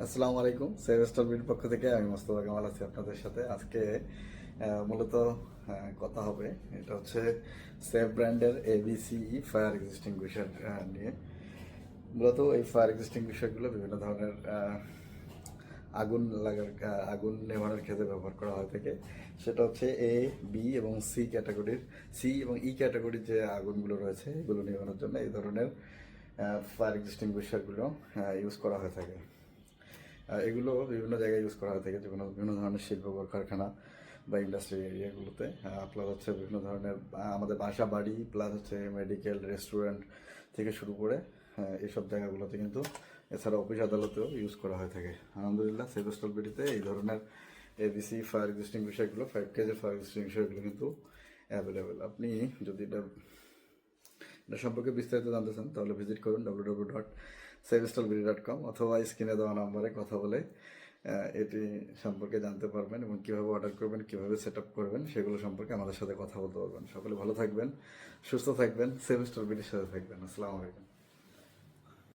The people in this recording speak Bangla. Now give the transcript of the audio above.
আসসালামু আলাইকুম। সেভেস্টার বির পক্ষ থেকে আমি মোস্তফা কামাল আছি আপনাদের সাথে। আজকে মূলত কথা হবে, এটা হচ্ছে সেফ ব্র্যান্ডের এবিসি ফায়ার এক্সটিংগুইশার নিয়ে। মূলত এই ফায়ার এক্সটিংগুইশারগুলো বিভিন্ন ধরনের আগুন নেভানোর ক্ষেত্রে ব্যবহার করা হয়ে থাকে। সেটা হচ্ছে এ, বি এবং সি ক্যাটাগরির, সি এবং ই ক্যাটাগরির যে আগুনগুলো রয়েছে এগুলো নেভানোর জন্য এই ধরনের ফায়ার এক্সটিংগুইশারগুলো ইউজ করা হয়ে থাকে। এগুলো বিভিন্ন জায়গায় ইউজ করা হয়ে থাকে, যেগুলো বিভিন্ন ধরনের শিল্প কারখানা বা ইন্ডাস্ট্রি এরিয়াগুলোতে। প্লাস হচ্ছে বিভিন্ন ধরনের আমাদের বাসা বাড়ি, প্লাস হচ্ছে মেডিকেল, রেস্টুরেন্ট থেকে শুরু করে এইসব জায়গাগুলোতে কিন্তু, এছাড়া অফিস আদালতেও ইউজ করা হয়ে থাকে। আলহামদুলিল্লাহ সেভেস্টল বিডিতে এই ধরনের এবিসি ফায়ার এক্সটিংগুইশারগুলো 5 কেজি ফায়ার এক্সটিংগুইশারগুলো কিন্তু অ্যাভেলেবেল। আপনি যদি এটা সম্পর্কে বিস্তারিত জানতে চান তাহলে ভিজিট করুন www.savestalbidi.com অথবা স্ক্রিনে দেওয়া নাম্বারে কথা বলে এটি সম্পর্কে জানতে পারবেন এবং কীভাবে অর্ডার করবেন, কীভাবে সেট আপ করবেন সেগুলো সম্পর্কে আমাদের সাথে কথা বলতে পারবেন। সকলে ভালো থাকবেন, সুস্থ থাকবেন, সেভেস্টাল বিডির সাথে থাকবেন। আসসালামু আলাইকুম।